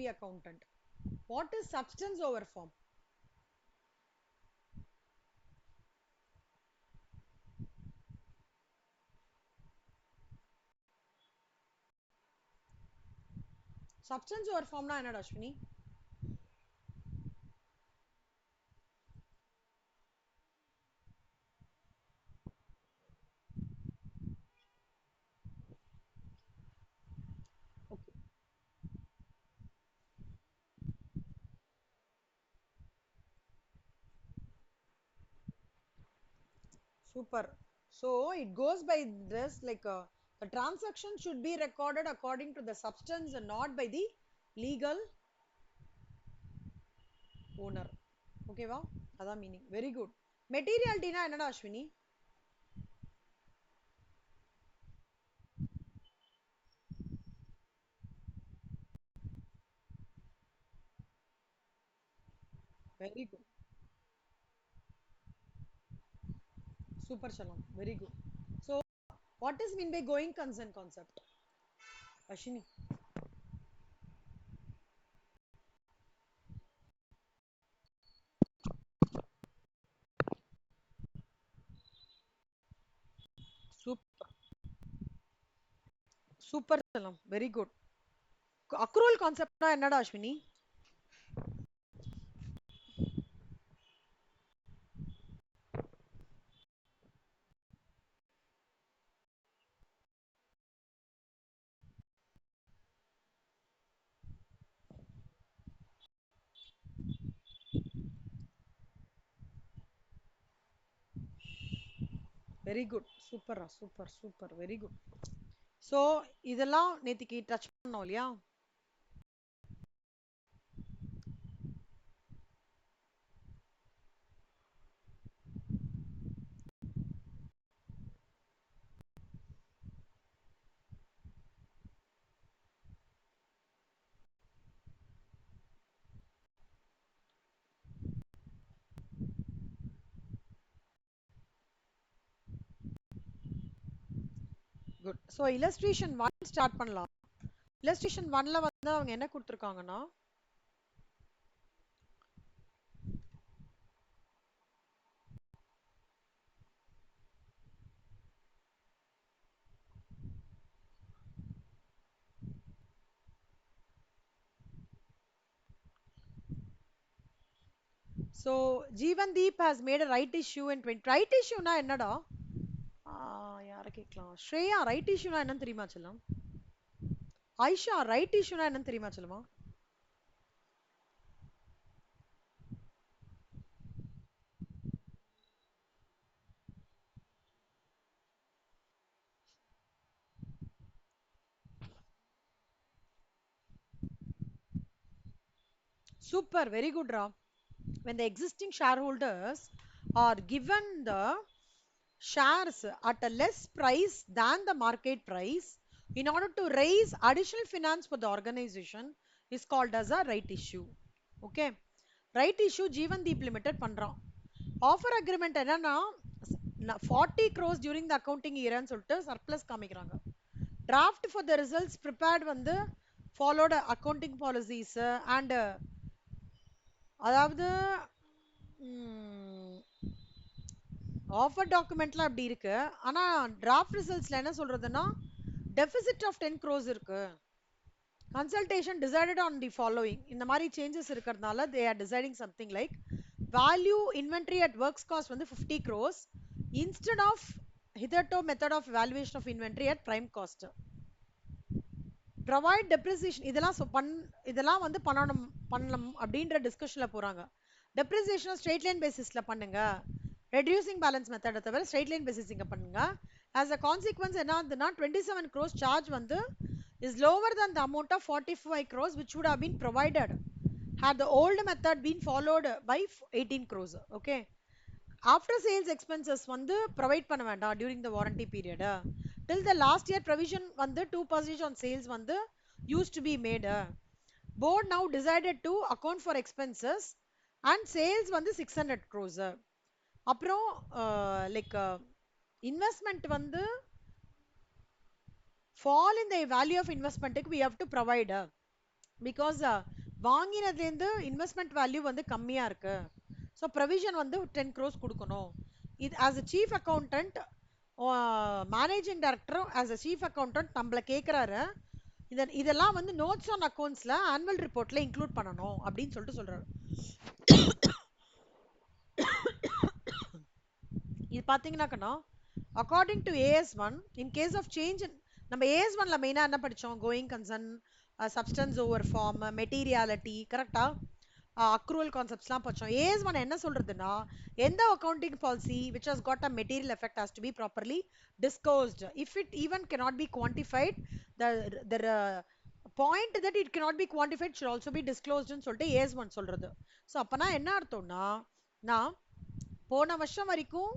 be accountant. What is substance over form? Substance over form na enna Ashwini? Okay, super. So it goes by this like the transaction should be recorded according to the substance and not by the legal owner. Okay va? Adha meaning. Very good. Materiality na enna Ashwini? Very good. Super Shalam. Very good. So what is mean by going concern concept? Ashwini. Super. Super Shalam. Very good. Accrual concept na enna Ashwini? Very good. Super, super, super. Very good. So இதெல்லாம் நேத்திக்கு touch பண்ணோம் இல்லையா? Good. So illustration 1 start பண்ணலாம். illustration 1ல வந்து அவங்க என்ன கொடுத்துருக்காங்கன்னா so Jeevan Deep has made a right issue in 20 right இஷ்யூனா என்னடா? யாரை கேட்கலாம்? ஸ்ரேயா ரைட் இஷ்யூனா என்னன்னு தெரியுமா சொல்லம்? ஐஷா ரைட் இஷ்யூனா என்னன்னு தெரியுமா சொல்லுமா? சூப்பர், வெரி குட் ரா. When the existing shareholders are given the shares at a less price than the market price in order to raise additional finance for the organization is called as a right issue. Okay, right issue Jeevan Deep Limited பண்றான். Offer agreement என்னன்னா 40 crores during the accounting year ன்னு சொல்லிட்டு surplus காமிக்கிறாங்க. Draft for the results prepared வந்து followed accounting policies and அதாவது offer டாக்குமெண்ட்லாம் அப்படி இருக்கு. ஆனா டிராஃப்ட் ரிசல்ட்ஸ்ல என்ன சொல்றதுன்னா டெபிசிட் ஆஃப் 10 crores இருக்கு. Consultation decided on the following இந்த மாதிரி சேஞ்சஸ் இருக்கிறதுனால they are deciding something like value inventory at works cost வந்து 50 crores instead of hitherto method of valuation of inventory at prime cost. Provide depreciation இதெல்லாம் வந்து பண்ணலாம் அப்படின்ற டிஸ்கஷன்ல போறாங்க. டெப்ரிசியேஷன் ஸ்ட்ரெயிட் லைன் பேசிஸ்ல பண்ணுங்க. ரெடியூசிங் பேலன்ஸ் மெத்தட தவிர ஸ்ட்ரெயிட் லைன் பேசிஸ் இங்க பண்ணுங்க. as a consequence என்ன ஆகுதுன்னா 27 crores charge வந்து is lower than the amount of 45 crores which would have been provided had the old method been followed by 18 crores. Okay, after sales expenses வந்து provide பண்ண வேண்டாம் during the warranty period. till the last year provision வந்து 2% on sales வந்து used to be made. board now decided to account for expenses and sales வந்து 600 crores. அப்புறம் like investment வந்து fall in the value of investment we have to provide. Because வாங்கினதுலேருந்து investment value வந்து கம்மியா இருக்கு. So provision வந்து 10 crores கொடுக்கணும். இது as a chief accountant, managing director as a chief accountant நம்மள கேட்குறாரு, இதெல்லாம் வந்து நோட்ஸ் ஆன் அக்கௌண்ட்ஸ்ல ஆனுவல் ரிப்போர்ட்ல இன்க்ளூட் பண்ணணும் அப்படின்னு சொல்லிட்டு சொல்றாரு. இது பாத்தீங்கன்னாக்கா according to AS1 in case of change, நம்ம AS1ல மெயினா என்ன படிச்சோம்? Going concern, substance over form, materiality, கரெக்டா? அக்ரூவல் கான்செப்ட்ஸ்லாம் படிச்சோம். AS1 என்ன சொல்றதுன்னா, எந்த accounting policy which has got a material effect has to be properly disclosed. If it even cannot be quantified, the point that it cannot be quantified should also be disclosed ன்னு சொல்லிட்டு AS1 சொல்றது. So அப்பனா என்ன அர்த்தம்னா, நான் போன வருஷம் வரைக்கும்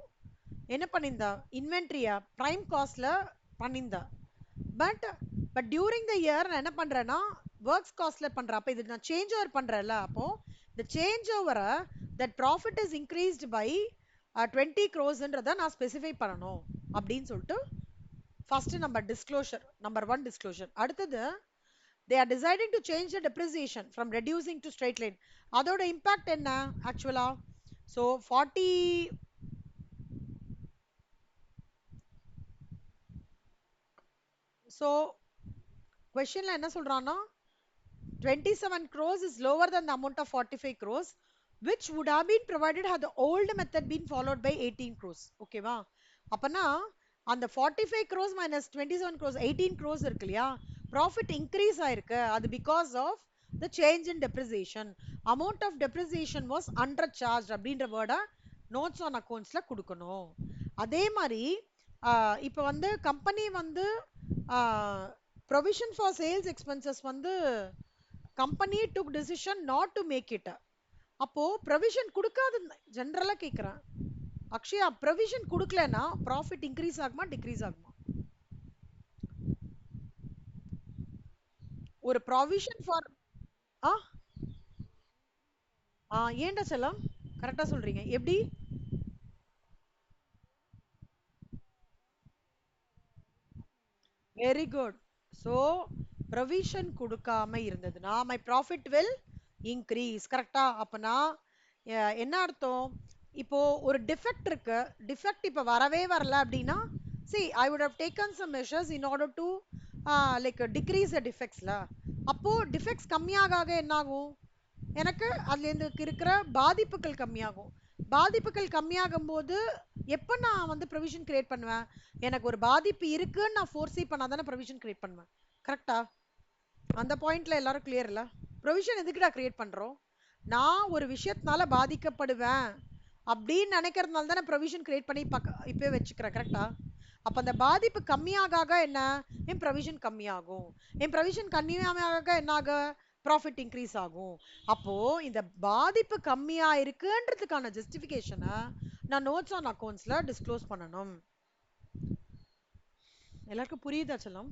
என்ன பண்ணியிருந்தா, இன்வென்ட்ரியா பிரைம் காஸ்ட்ல பண்ணியிருந்தா. But but during the year நான் என்ன பண்றேன்னா ஒர்க்ஸ் காஸ்ட்ல பண்றேன். அப்ப இது நான் சேஞ்ச் ஓவர் பண்றேன்ல, அப்போ இந்த சேஞ்ச் ஓவரை that profit is increased by 20 crores நான் ஸ்பெசிஃபை பண்ணணும் அப்படின்னு சொல்லிட்டு ஃபர்ஸ்ட் நம்ம டிஸ்க்ளோஷர், நம்பர் 1 டிஸ்க்ளோஷர். அடுத்தது they are deciding to change the depreciation from reducing to straight line. அதோட இம்பாக்ட் என்ன ஆக்சுவலா? ஸோ 40, ஸோ கொஸ்டின்ல என்ன சொல்றான்னா 27 crores is lower than the amount of 45 crores which would have been provided had the old method been followed by 18 crores. ஓகேவா? அப்பனா அந்த 45 crores minus 27 crores 18 crores இருக்கு இல்லையா, ப்ராஃபிட் இன்க்ரீஸ் ஆயிருக்கு. அது because of the change in depreciation. amount of depreciation was undercharged அப்படின்ற வேர்டை notes on அக்கௌண்ட்ஸ்ல கொடுக்கணும். அதே மாதிரி இப்போ வந்து கம்பெனி வந்து ப்ரொவிஷன் ஃபார் சேல்ஸ் எக்ஸ்பென்சஸ் வந்து company took decision not to make it. அப்போ ப்ரொவிஷன் கொடுக்காத, ஜெனரலா கேக்குறேன் அக்ஷயா, ப்ரொவிஷன் கொடுக்கலனா ப்ராஃபிட் இன்க்ரீஸ் ஆகுமா டிக்ரீஸ் ஆகுமா? ஒரு ப்ரொவிஷன் ஃபார் ஆ ஏன்டா செல்லம் கரெக்டா சொல்றீங்க, எப்படி? Very good. ஸோ ப்ரொவிஷன் கொடுக்காம இருந்ததுன்னா மை ப்ராஃபிட் வில் இன்க்ரீஸ். கரெக்டா? அப்பனா என்ன அர்த்தம்? இப்போ ஒரு டிஃபெக்ட் இருக்கு, டிஃபெக்ட் இப்போ வரவே வரல அப்படின்னா, see I would have taken some measures in order to like decrease the defects ல. அப்போ டிஃபெக்ட்ஸ் கம்மியாக ஆக என்ன ஆகும்? எனக்கு அதுல இருந்து இருக்கிற பாதிப்புகள் கம்மியாகும். பாதிப்புகள் கம்மியாகும் போது எப்ப நான் வந்து ப்ரொவிஷன் கிரியேட் பண்ணுவேன்? எனக்கு ஒரு பாதிப்பு இருக்குன்னு நான் ஃபோர்ஸி பண்ணாதானே ப்ரொவிஷன் கிரியேட் பண்ணுவேன். கரெக்டா? அந்த பாயிண்ட்ல எல்லாரும் கிளியர் இல்ல? ப்ரொவிஷன் எதுக்குடா கிரியேட் பண்றோம்? நான் ஒரு விஷயத்தினால பாதிக்கப்படுவேன் அப்படின்னு நினைக்கிறதுனால தானே ப்ரொவிஷன் கிரியேட் பண்ணி இப்பவே வச்சுக்கிறேன். கரெக்டா? அப்ப அந்த பாதிப்பு கம்மியாக என்ன, என் ப்ரொவிஷன் கம்மியாகும். என் ப்ரொவிஷன் கம்மியாக என்ன ஆக, ப்ராஃபிட் இன்க்ரீஸ் ஆகும். அப்போ இந்த பாதிப்பு கம்மியா இருக்குன்றதுக்கான ஜஸ்டிபிகேஷனை நான் நோட்ஸ் ஆன் அக்கௌண்ட்ஸ்ல டிஸ்க்ளோஸ் பண்ணணும். எல்லாருக்கும் புரியுதா செல்லம்?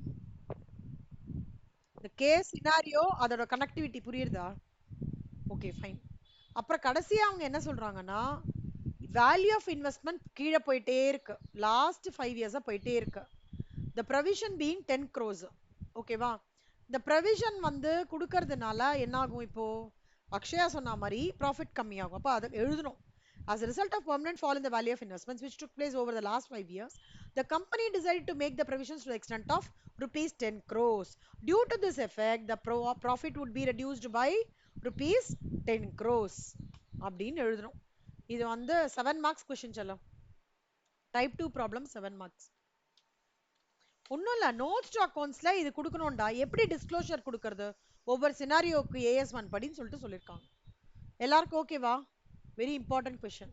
இந்த கேஸ் சினாரியோ அதோட கனெக்டிவிட்டி புரியுதா? Okay fine. அப்புறம் கடைசியா அவங்க என்ன சொல்றாங்கன்னா, வேல்யூ ஆஃப் இன்வெஸ்ட்மெண்ட் கீழே போயிட்டே இருக்கு, லாஸ்ட் 5 இயர்ஸா போயிட்டே இருக்கு. the provision being 10 crores. ஓகேவா? இந்த ப்ரொவிஷன் வந்து கொடுக்கறதுனால என்ன ஆகும்? இப்போ அக்ஷயா சொன்ன மாதிரி ப்ராஃபிட் கம்மியாகும். அப்போ அதை எழுதணும். As a result of permanent fall in the value of investments which took place over the last 5 years, the company decided to make the provisions to the extent of rupees 10 crores. Due to this effect, the profit would be reduced by rupees 10 crores. அப்படின்னு எழுதணும். இது வந்து 7 marks question செல்லம். Type 2 problem 7 marks. ஒன்றும் இல்லை, notes to அக்கௌண்ட்ஸ்ல இது கொடுக்கணும்டா. எப்படி disclosure கொடுக்கறது ஒவ்வொரு சினாரியோக்கு AS1 படின்னு சொல்லிட்டு சொல்லியிருக்காங்க. எல்லாருக்கும் ஓகேவா? Very important question.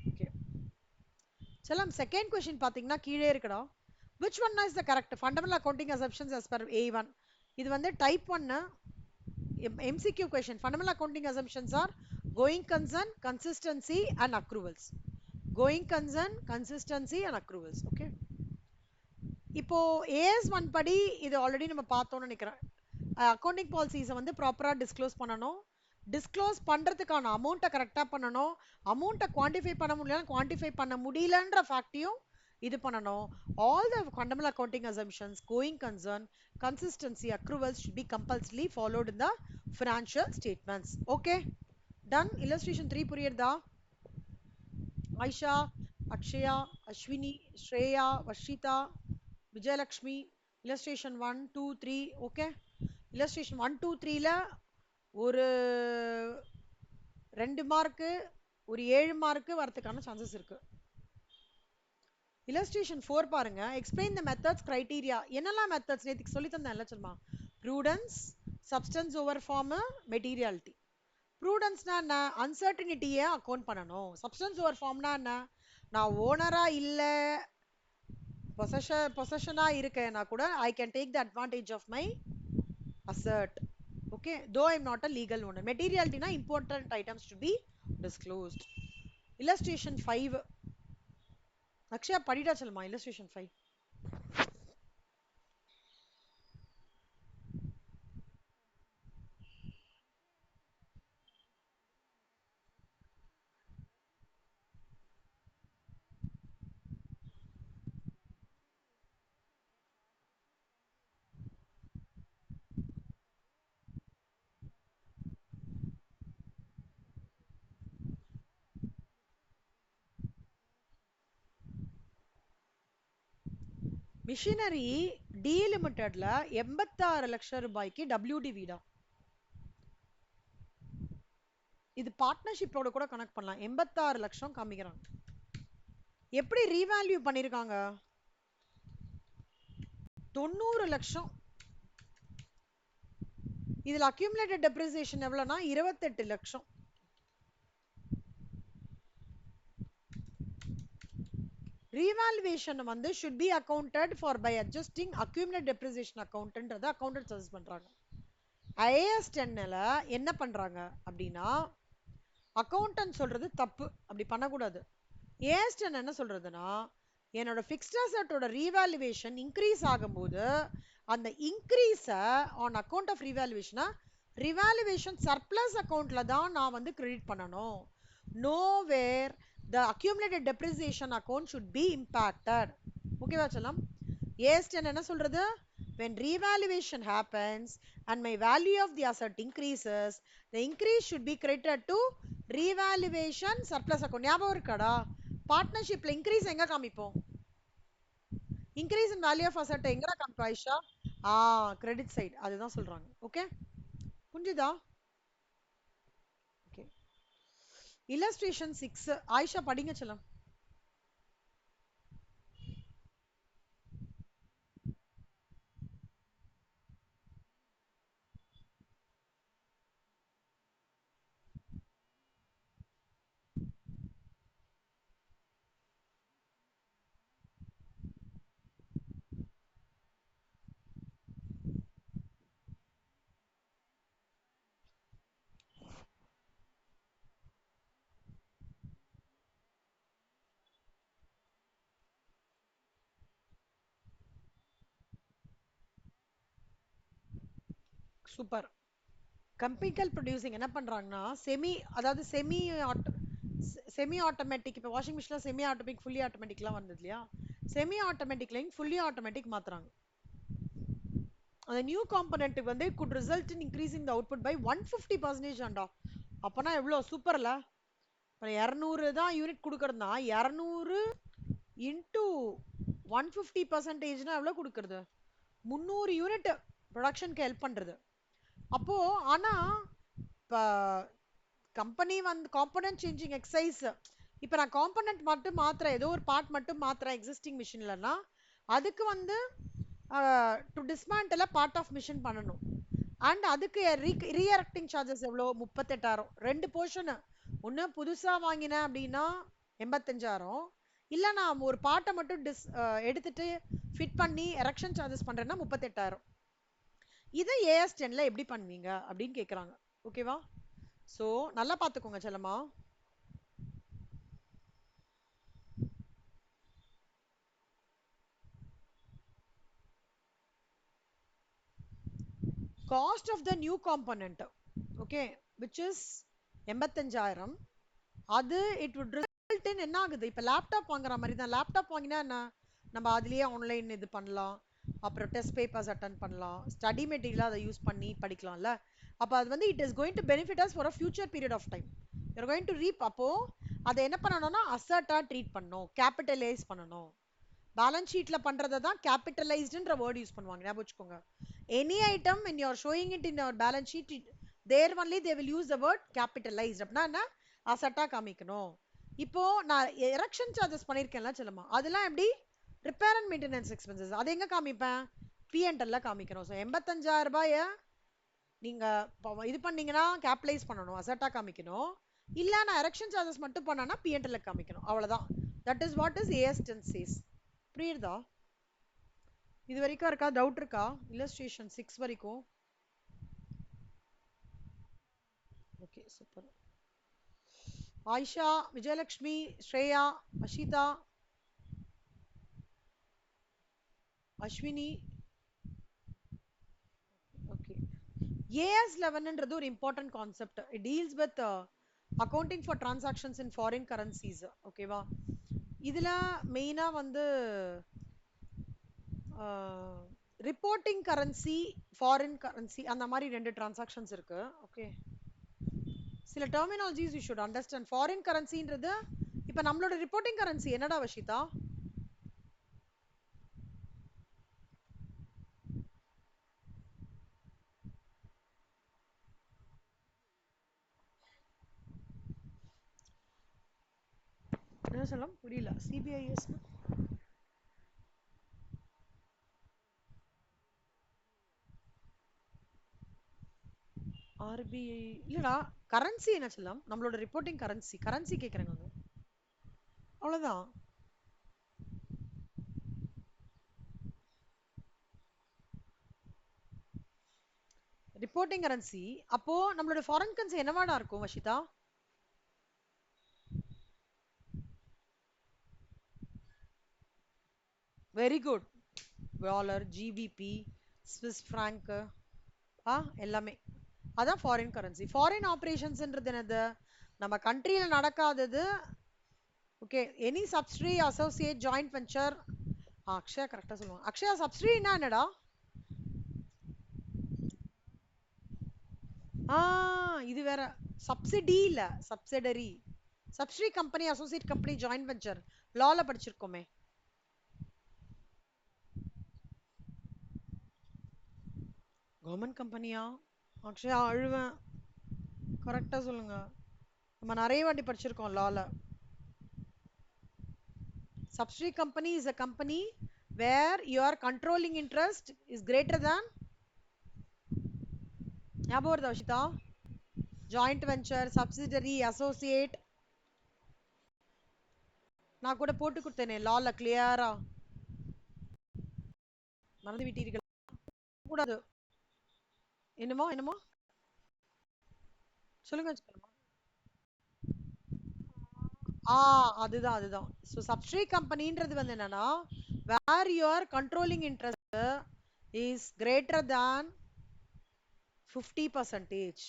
ஓகே செல்லம், செகண்ட் கொஸ்டின் பார்த்தீங்கன்னா கீழே இருக்கடா. which one is the correct fundamental accounting assumptions as per A1? இது வந்து type 1 MCQ question. Fundamental accounting assumptions are going concern, consistency and accruals. Going concern, consistency and accruals. Okay. இப்போ AS1 படி இது already நம்ம பார்த்தோம்னு நினைக்கிறேன். Accounting பாலிசிஸை வந்து ப்ராப்பராக டிஸ்க்ளோஸ் பண்ணணும். டிஸ்க்ளோஸ் பண்ணுறதுக்கான அமௌண்ட்டை கரெக்டாக பண்ணணும். அமௌண்ட்டை குவான்டிஃபை பண்ண முடியலன்னா குவான்டிஃபை பண்ண முடியலன்ற ஃபேக்டையும் இது பண்ணணும். All the fundamental accounting assumptions, going concern, consistency, accruals should be compulsorily followed in the financial statements. Okay, done. Illustration 3 புரியுதா? Aisha, Akshaya, Ashwini, Shreya, Vashita, Vijayalakshmi. Illustration 1 2 3. Okay, illustration 1 2 3 ல ஒரு 2 mark ஒரு 7 mark வரதுக்கான chances இருக்கு. illustration 4 பாருங்க. explain the methods criteria. என்னெல்லாம் methods நேத்துக்கு சொல்லி தந்தேன்ல சொல்லுமா? prudence, substance over form, materiality. prudence-னா என்ன? uncertainty-ய அக்கவுண்ட் பண்ணணும். substance over form-னா என்ன? நான் ஓனரா இல்ல பொசஷனா இருக்கேன்னா கூட I can take the advantage of my asset. Okay, though I am not a legal owner. materiality-னா important items to be disclosed. illustration 5. Akshaya படிடா சொல்லுமா illustration 5. மிஷினரி டி லிமிடெட்ல 86 லட்சம் ரூபாய்க்கு WDV டா. இது பார்ட்னர்ஷிப்போட கூட கனெக்ட் பண்ணலாம். 86 லட்சம் காமிக்கிறாங்க. எப்படி ரீவேல்யூ பண்ணிருக்காங்க? 90 லட்சம். இதுல அக்யூமுலேட்டட் டெப்ரிசியேஷன் எவ்வளவுனா 28 லட்சம். revaluation வந்து should be accounted for by adjusting accumulated depreciation account ன்றத அக்கவுண்டன்ட் சஜஸ்ட் பண்றாங்க. IAS 10ல என்ன பண்றாங்க அப்படின்னா அக்கவுண்டன்ட் சொல்றது தப்பு, அப்படி பண்ணக்கூடாது. AS 10 என்ன சொல்றதுன்னா என்னோட ஃபிக்ஸ்ட் அசெட்டோட ரீவேல்யூவேஷன் இன்க்ரீஸ் ஆகும்போது அந்த இன்க்ரீஸ ஆன் அக்கவுண்ட் ஆஃப் ரீவேல்யூவேஷனா ரிவாலுவேஷன் சர்ப்ளஸ் அக்கவுண்ட்ல தான் நான் வந்து கிரெடிட் பண்ணணும். Nowhere the accumulated depreciation account should be impacted. ஓகேவா செல்லம்? AS 10 என்ன சொல்றது? when revaluation happens and my value of the asset increases, the increase should be credited to revaluation surplus account. ஞாபகம் இருக்காடா? பார்ட்னர்ஷிப்ல இன்க்ரீஸ் எங்க காமிப்போம்? Increase in value of asset எங்க காமிப்போம் ஆயிஷா? கிரெடிட் சைடு, அதுதான் சொல்றாங்க. ஓகே, புரிஞ்சுதா? Okay, illustration 6. ஆயிஷா படிங்க செல்லம். சூப்பர். கெமிக்கல் ப்ரொடியூசிங் என்ன பண்றாங்கன்னா அதாவது செமி ஆட்டோமேட்டிக். இப்போ வாஷிங் மிஷின்ல செமி ஆட்டோமேட்டிக் ஃபுல்லி ஆட்டோமேட்டிக்லாம் வந்தது இல்லையா? செமி ஆட்டோமேட்டிக்லையும் ஃபுல்லி ஆட்டோமேட்டிக் மாத்துறாங்க. அந்த நியூ காம்பனன்ட் வந்து good result in increasing the output by 150% ஆண்டா. அப்பனா எவ்வளோ சூப்பர்ல. இப்போ 200 தான் யூனிட் கொடுக்கறதுனா 200 இன்டூ 150%னா எவ்வளோ கொடுக்கறது? 300 யூனிட் ப்ரொடக்ஷனுக்கு ஹெல்ப் பண்றது. அப்போ ஆனா இப்போ கம்பெனி வந்து காம்பனன்ட் சேஞ்சிங் எக்ஸசைஸ், இப்போ நான் காம்பனன்ட் மட்டும் மாத்துறேன், ஏதோ ஒரு பார்ட் மட்டும் மாத்துறேன் எக்ஸிஸ்டிங் மிஷின்லன்னா அதுக்கு வந்து to dismantle part of machine பண்ணணும். அண்ட் அதுக்கு ரீஎரக்டிங் சார்ஜஸ் எவ்வளோ? 38,000. ரெண்டு போர்ஷனு, ஒன்று புதுசாக வாங்கினேன் அப்படின்னா 85,000, இல்லை நான் ஒரு பார்ட்டை மட்டும் எடுத்துட்டு ஃபிட் பண்ணி எரெக்ஷன் சார்ஜஸ் பண்ணுறேன்னா 38,000. இதை AS 10ல எப்படி பண்ணுவீங்க அப்படின்னு கேட்குறாங்க. ஓகேவா? ஸோ நல்லா பார்த்துக்கோங்க செல்லம்மா. cost of the new component, okay, which is 85,000, அது it would result built in என்ன ஆகுது, இப்போ லேப்டாப் வாங்குற மாதிரி தான். லேப்டாப் வாங்கினா என்ன, நம்ம அதுலேயே ஆன்லைன் இது பண்ணலாம், அப்புறம் டெஸ்ட் பேப்பர்ஸ் அட்டன் பண்ணலாம், ஸ்டடி மெட்டீரியலாக அதை யூஸ் பண்ணி படிக்கலாம்ல. அப்போ அது வந்து it is going to benefit us for a future period of time. You're going to reap. அப்போ அதை என்ன பண்ணணும்னா அசர்ட்டாக ட்ரீட் பண்ணணும், கேபிட்டலைஸ் பண்ணணும். பேலன்ஸ் ஷீட்ல பண்றதை தான் கேபிட்டலைஸ்டுன்ற வேர்ட் யூஸ் பண்ணுவாங்க, ஞாபகம் வச்சுக்கோங்க. Any item when you are showing it in your balance sheet, there only they will use the word capitalized. அப்படின்னா என்ன, அசட்டா காமிக்கணும். இப்போ நான் எரெக்ஷன் சார்ஜஸ் பண்ணியிருக்கேன்ல செல்லம்மா, அதெல்லாம் எப்படி, ரிப்பேர் அண்ட் மெயின்டெனன்ஸ் எக்ஸ்பென்சஸ், அது எங்க காமிப்பேன், பிஎன்எல்ல காமிக்கணும். ஸோ 85,000 ரூபாய நீங்க இது பண்ணீங்கன்னா கேபிட்டலைஸ் பண்ணணும், அசட்டா காமிக்கணும். இல்ல நான் எரெக்ஷன் சார்ஜஸ் மட்டும் பண்ணனா பிஎன்எல்ல காமிக்கணும், அவ்வளவுதான். That is what is AS 10 says. புரியுதா? இது வரைக்கும் இருக்கா டவுட் இருக்கா? இல்லஸ்ட்ரேஷன் 6 வரைக்கும் okay, super. Ayesha, Vijayalakshmi, Shreya, Ashita, Ashwini. Okay, AS 11ன்றது ஒரு important concept. It deals with accounting for transactions in foreign currencies. ஓகேவா? இதுல மெயினா வந்து ரிப்போர்ட்டிங் கரன்சி, ஃபாரின் கரன்சி, அந்த மாதிரி 2 டிரான்சாக்ஷன்ஸ் இருக்கு. ஓகே, சில terminologies you should understand. Foreign கரன்சின்றது இப்போ நம்மளோட ரிப்போர்ட்டிங் கரன்சி என்னடா வஷிதா? என்ன சொல்லலாம், புரியல. சிபிஐஎஸ் ஆர்பிஐ இல்லடா. கரன்சி என்ன சொல்லலாம், நம்மளோட ரிப்போர்ட்டிங் கரன்சி, கரன்சி கேக்குறாங்க, அவ்வளவுதான். Reporting currency. அப்போ நம்மளோட ஃபாரின் கரன்சி என்னவாடா இருக்கும் Vashita? Very good. Dollar, GBP, Swiss franc, எல்லாமே அதான் ஃபாரின் கரன்சி. ஃபாரின் ஆபரேஷன்ஸ்ன்றது என்னது, நம்ம கண்ட்ரியில நடக்காதது. Okay, any subsidiary, associate, joint venture. Akshaya கரெக்டா சொல்லுவாங்க. அக்ஷயா, சப்சிடரினா என்னடா? இது வேற. சப்சிடி இல்ல, subsidiary. Subsidiary company, associate company, joint venture, லால படிச்சிருக்கோமே. கவர்மெண்ட் கம்பெனியா? அக்ஷயா அழுவேன், கரெக்டா சொல்லுங்க. நம்ம நிறைய வாட்டி படிச்சிருக்கோம் லால. Subsidiary company is a company where your controlling interest is greater than, ஞாபகம் வருதா Vashita? Joint venture, subsidiary, associate. நான் கூட போட்டு கொடுத்தேனே லால கிளியரா, மறந்து விட்டீர்கள். கூடாது. என்னமோ என்னமோ சொல்லுங்க. அதுதான் அதுதான். ஸோ சப்சிடரி கம்பெனின்றது வந்து என்னன்னா, where your controlling interest is greater than 50%.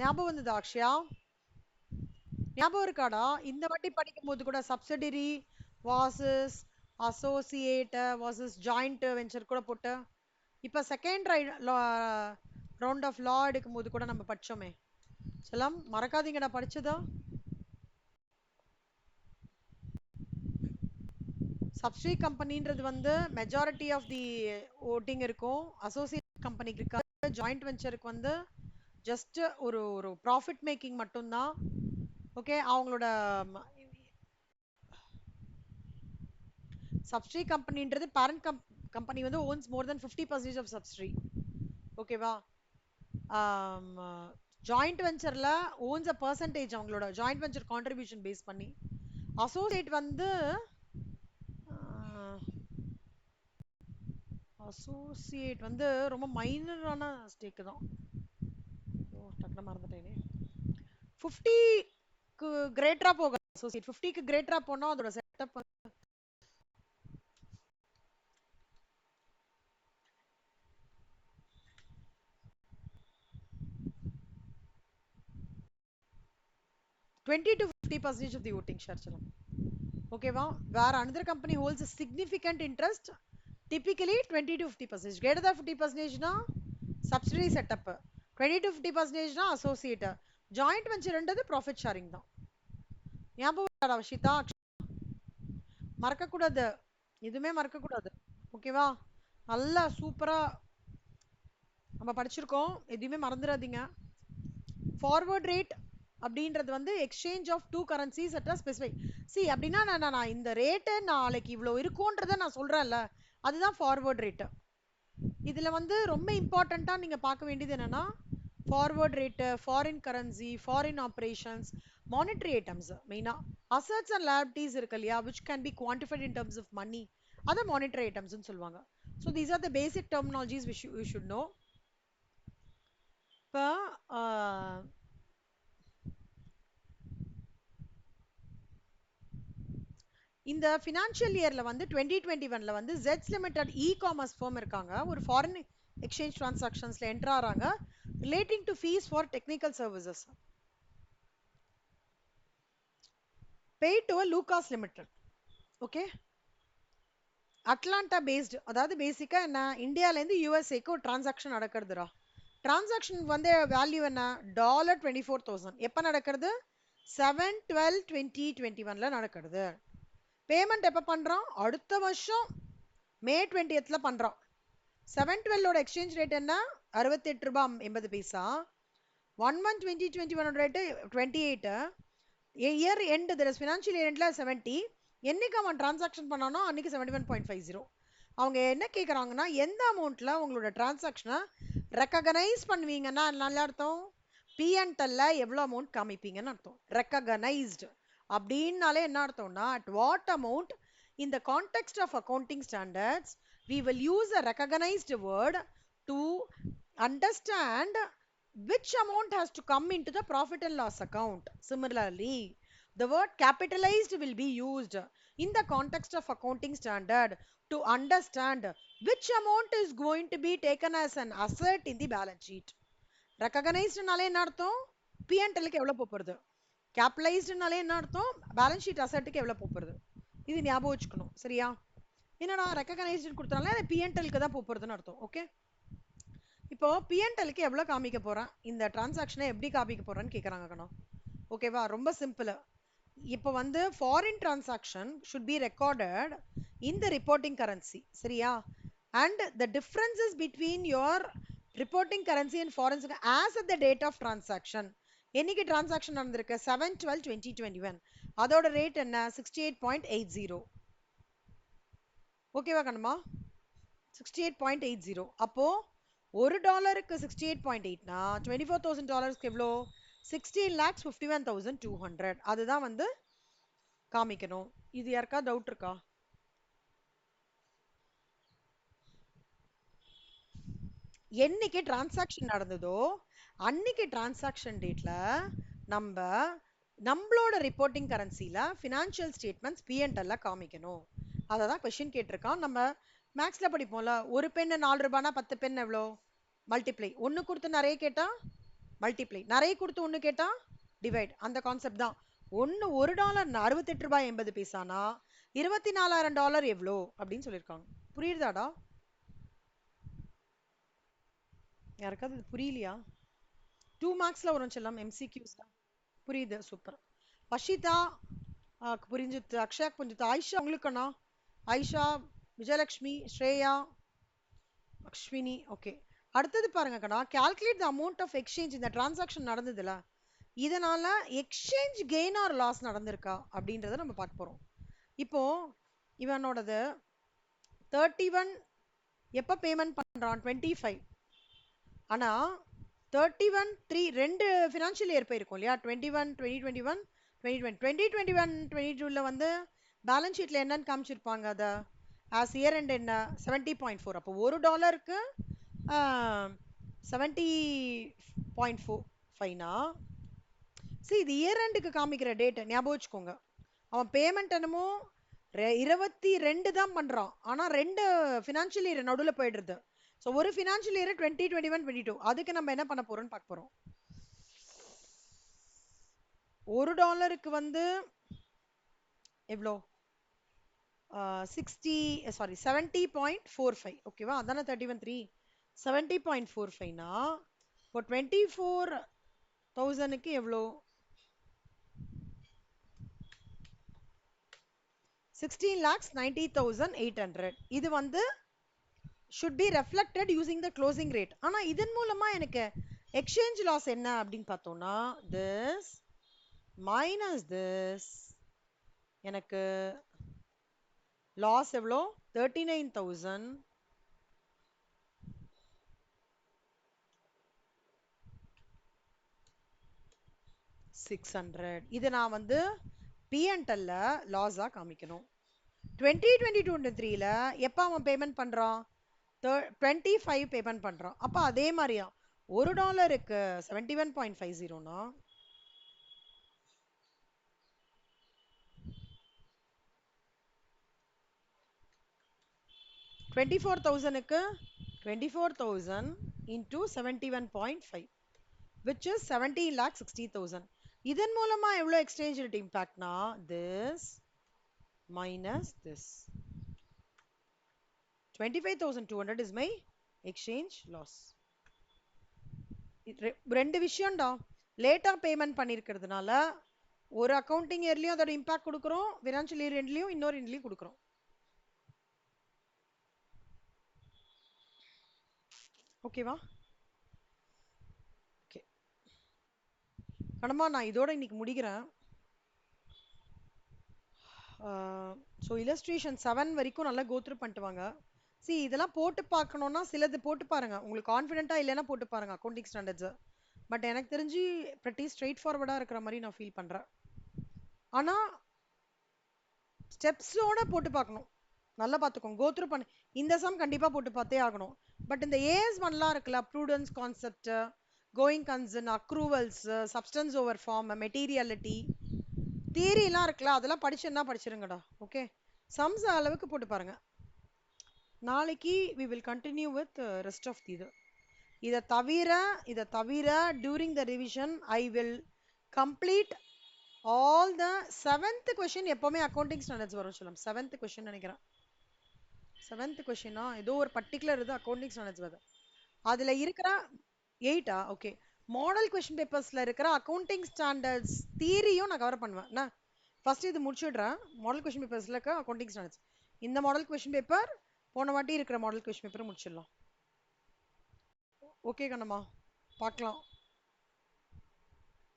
ஞாபகம் வந்ததா அக்ஷயா? ஞாபகம் இருக்காடா? இந்த வாட்டி படிக்கும் போது கூட subsidiary versus associate versus joint venture கூட போட்டு, இப்ப செகண்ட் ரவுண்ட் ஆஃப் லா எடுக்கும் போது கூட நம்ம படிச்சோமே. செல்லம் மறக்காதீங்கடா படிச்சதா. சப்சிடரி கம்பெனின்றது வந்து மெஜாரிட்டி ஆஃப் தி ஓட்டிங் இருக்கும், அசோசியேட் கம்பெனிக்கு இருக்காது, ஜாயிண்ட் வெஞ்சருக்கு வந்து ஜஸ்ட் ஒரு ஒரு ப்ராஃபிட் மேக்கிங் மட்டும்தான். ஓகே, அவங்களோட சப்சிடரி கம்பெனின்றது பேரண்ட் கம்பெனி வந்து owns more than 50% of subsidiary. ஓகேவா? ஜாயிண்ட் வெஞ்சர்ல ஓன்ஸ் அ பர்சன்டேஜ், அவங்களோட ஜாயிண்ட் வெஞ்சர் கான்ட்ரிபியூஷன் பேஸ் பண்ணி. அசோசியேட் வந்து அசோசியேட் வந்து ரொம்ப மைனரான ஸ்டேக் தான். டக்குனு மறந்துட்டேனே. 50க்கு கிரேட்டரா போக அசோசியேட் 50க்கு கிரேட்டரா போனா அதோட setup 20 to 50 50% of the voting share சொல்லலாம். ஓகேவா? where another company holds a significant interest, typically 20 to 50%. Greater than 50% னா subsidiary setup, 20 to 50% னா associate, joint venture என்றது profit sharing தான். ஞாபகம் இருக்கா வஷிதா? மறக்க கூடாது, எதுவுமே மறக்க கூடாது. ஓகேவா? நல்லா சூப்பரா நம்ம படிச்சிருக்கோம், எதுவுமே மறந்துடாதீங்க. ஃபார்வர்ட் ரேட் அப்படின்றது வந்து exchange of two currencies at specific. C அப்படின்னா நான் இந்த ரேட்டு நாளைக்கு இவ்வளோ இருக்கும்ன்றதை நான் சொல்றேன்ல, அதுதான் ஃபார்வர்ட் ரேட்டு. இதுல வந்து ரொம்ப இம்பார்ட்டண்டா நீங்க பார்க்க வேண்டியது என்னன்னா, forward rate, foreign currency, foreign operations, monetary items மெயினா. அசட்ஸ் அண்ட் liabilities இருக்கு இல்லையா, which can be quantified in terms of money, அதை மானிட்டரி ஐட்டம்ஸ்னு சொல்லுவாங்க. So these are the basic terminologies we should know. இப்போ இந்த ஃபினான்ஷியல் இயர்ல வந்து 2021ல வந்து ஜெட்ஸ் லிமிடெட் இ-காமர்ஸ் ஃபர்ம் இருக்காங்க, ஒரு ஃபாரின் எக்ஸ்சேஞ்ச் டிரான்சாக்ஷன்ஸ்ல என்டர் ஆறாங்க relating to fees for technical services paid to a Lucas Limited. ஓகே, அட்லாண்டா பேஸ்டு, அதாவது பேசிக்கா என்ன, இந்தியால இருந்து யூஎஸ்ஏக்கு ஒரு டிரான்சாக்ஷன் நடக்கிறதுடா. டிரான்சாக்ஷன் வந்து வேல்யூ என்ன, $24,000. எப்ப நடக்கிறது, 7/12/2021ல நடக்கிறது. பேமெண்ட் எப்ப பண்றோம், அடுத்த வருஷம் மே 20th பண்றோம். 7/12 எக்ஸ்சேஞ்ச் ரேட் என்ன, 68 ரூபாய் 80 பைசா. 1/1/2021 rate 28. Year end, financial year எண்ட்ல 70. என்னைக்கு அவன் டிரான்சாக்ஷன் பண்ணானோ அன்னைக்கு 71.50. அவங்க என்ன கேட்குறாங்கன்னா, எந்த அமௌண்ட்ல உங்களோட டிரான்சாக்ஷனை ரெக்ககனைஸ் பண்ணுவீங்கன்னா நல்ல அர்த்தம், பிஎன்எல்ல எவ்வளோ அமௌண்ட் காமிப்பீங்கன்னு அர்த்தம். ரெக்ககனைஸ்டு அப்படின்னாலே என்ன அர்த்தம்னா, at what amount in the context of accounting standards we will use a recognized word to understand which amount has to come into the profit and loss account. Similarly, the word capitalized will be used in the context of accounting standard to understand which amount is going to be taken as an asset in the balance sheet. Recognized நாலே என்ன அர்த்தம், P&L க்கு எவ்வளவு போறது, capitalized நாலே என்ன அர்த்தம், balance sheet asset க்கு எவ்வளவு போறது. இது ஞாபகம் வச்சுக்கணும், சரியா? என்னடா ரெக்கக்னைஸ்டு கொடுத்தனால அது P&L-க்கு தான் போறதுன்னு அர்த்தம். ஓகே, இப்போ P&L-க்கு எவ்வளவு காமிக்க போறேன், இந்த டிரான்சாக்ஷனை எப்படி காமிக்க போறேன்னு கேக்குறாங்க கண்ணா. ஓகேவா, ரொம்ப சிம்பிள். இப்போ வந்து foreign transaction should be recorded in the reporting currency, சரியா? and the differences between your reporting currency and foreign as at the date of transaction. என்னைக்கு டிரான்சாக்ஷன் நடந்திருக்கு, 7/12/2021. அதோட ரேட் என்ன, 68.80. ஓகேவா கண்ணம்மா, 68.80. அப்போ $1 68.8னா $24,000 எவ்வளோ, 16,51,200. அதுதான் வந்து காமிக்கணும். இது யாருக்கா டவுட் இருக்கா? என்னைக்கு டிரான்சாக்ஷன் நடந்ததோ அன்னைக்கு டிரான்சாக்ஷன் டேட்ல நம்மளோட ரிப்போர்ட்டிங் கரன்சில ஃபினான்ஷியல் ஸ்டேட்மெண்ட்ஸ் P&L காமிக்கணும். அதை தான் கொஸ்டின் கேட்டிருக்கான். நம்ம மேக்ஸ்ல படிப்போம்ல, ஒரு பென் 4 ரூபாய்னா 10 பென் எவ்வளோ, மல்டிப்ளை. ஒன்னு கொடுத்து நிறைய கேட்டா மல்டிப்ளை, நிறைய கொடுத்து ஒன்னு கேட்டா டிவைட். அந்த கான்செப்ட் தான். $1 68 ரூபாய் 80 பைசானா $24,000 எவ்வளோ அப்படின்னு சொல்லியிருக்காங்க. புரியுதாடா? யாருக்காவது இது புரியலையா? 2 மார்க்ஸ்ல வரும் செல்லம், MCQs தான். புரியுது, சூப்பர். பஷிதா புரிஞ்சுது, அக்ஷயா புரிஞ்சுது, ஆயிஷா உங்களுக்குண்ணா, ஆயிஷா, விஜயலட்சுமி, ஸ்ரேயா, அக்ஷ்வினி. ஓகே, அடுத்தது பாருங்க கண்ணா, calculate the amount of exchange. இந்த டிரான்சாக்ஷன் நடந்ததுல, இதனால எக்ஸ்சேஞ்ச் கெயின் ஆர் லாஸ் நடந்திருக்கா அப்படின்றத நம்ம பார்க்க போறோம். இப்போ இவனோடது 31 எப்ப பேமெண்ட் பண்றான், 25. ஆனா 31/3 ரெண்டு ஃபினான்ஷியல் இயர் போயிருக்கும் இல்லையா, 21 2021 2020 2021 வந்து பேலன்ஸ் ஷீட்ல என்னன்னு காமிச்சிருப்பாங்க, அத ஆஸ் இயர் எண்ட் என்ன 70.4. அப்போ $1க்கு 70.45னா இது இயர் எண்டுக்கு காமிக்கிற டேட் ஞாபகம் வச்சுக்கோங்க. அவன் பேமெண்ட் என்னமோ 22 தான் பண்றான், ஆனா ரெண்டு ஃபினான்ஷியல் இயர் நடுவில் போயிடுறது. ஸோ ஒரு ஃபினான்ஷியல் இயர் 2021 22, அதுக்கு நம்ம என்ன பண்ண போறோம்னு பார்க்க போறோம். ஒரு டாலருக்கு வந்து எவ்வளோ 60 சாரி 70.45 ஓகேவா அதானே 31.3 70.45னா இப்போ 24,000க்கு எவ்வளோ 16,90,800 இது வந்து should be reflected using the closing rate ஆனா இதன் மூலமா எனக்கு எக்ஸ்சேஞ்ச் லாஸ் என்ன அப்படின்னு பார்த்தோம்னா this minus this எனக்கு லாஸ் எவ்வளோ 39,600 இது நான் வந்து P&L லாஸா காமிக்கணும் 2022-23ல எப்ப அவன் பேமெண்ட் பண்றான் 25 பேமெண்ட் பண்றான் அப்ப அதே மாதிரியா ஒரு டாலருக்கு 71.50னா 24,000க்கு 24,000 into 71.5 which is 17,60,000 இதன் மூலமா எவ்வளவு எக்ஸ்சேஞ்ச் ரேட் இம்பாக்ட்னா this minus this 25,200 is my exchange loss ரெண்டு விஷயம்டா லேட்டா பேமெண்ட் பண்ணிருக்கிறதுனால ஒரு அக்கவுண்டிங் இயர்லயும் அதோட இம்பாக்ட் கொடுக்குறோம் ஃபினான்ஷியல் இயர் எண்ட்லயும் இன்னொரு எண்ட்லயும் கொடுக்குறோம் ஓகேவா ஓகே கணமா நான் இதோட இன்னைக்கு முடிக்கிறேன் ஸோ illustration 7 வரைக்கும் நல்லா கோத்ரூ பண்ணிட்டு வாங்க see இதெல்லாம் போட்டு பார்க்கணும்னா சிலது போட்டு பாருங்க உங்களுக்கு கான்ஃபிடென்ட்டா இல்லைன்னா போட்டு பாருங்க அக்கௌண்டிங் ஸ்டாண்டர்ட்ஸ் பட் எனக்கு தெரிஞ்சு pretty ஸ்ட்ரெயிட் ஃபார்வர்டா இருக்கிற மாதிரி நான் ஃபீல் பண்றேன் ஆனா ஸ்டெப்ஸோட போட்டு பார்க்கணும் நல்லா பார்த்துக்கோங்க கோத்ரூ பண்ணு இந்த சம் கண்டிப்பா போட்டு பார்த்தே ஆகணும் பட் இந்த ஏஎஸ் ஒன்லாம் இருக்குல்ல prudence concept going concern accruals substance over form materiality தியரிலாம் இருக்குல்ல அதெல்லாம் படிச்சுன்னா படிச்சிருங்கடா ஓகே சம்ஸ் அளவுக்கு போட்டு பாருங்க நாளைக்கு we will continue with rest of இது இதை தவிர during the revision I will complete all the 7th question எப்பவுமே அக்கௌண்டிங் ஸ்டாண்டர்ட்ஸ் வரும் சொல்லும் 7th question நினைக்கிறேன் 7th கொஸ்டினா ஏதோ ஒரு பர்டிகுலர் இது அக்கௌண்டிங் ஸ்டாண்டர்ட்ஸ் வருது அதுல இருக்கிற 8ஆ ஓகே மாடல் கொஸ்டின் பேப்பர்ஸ்ல இருக்கிற அக்கௌண்டிங் ஸ்டாண்டர்ட்ஸ் தியரியும் நான் கவர் பண்ணுவேன் என்ன ஃபர்ஸ்ட் இது முடிச்சுடுறேன் மாடல் கொஸ்டின் பேப்பர்ஸ்ல இருக்க அக்கௌண்டிங் ஸ்டாண்டர்ட்ஸ் இந்த மாடல் கொஸ்டின் பேப்பர் போன வாட்டி இருக்கிற மாடல் கொஸ்டின் பேப்பரை முடிச்சிடலாம் ஓகே கண்ணம்மா பார்க்கலாம்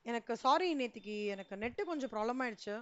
எனக்கு சாரி நேத்திக்கு எனக்கு நெட்டு கொஞ்சம் ப்ராப்ளம் ஆயிடுச்சு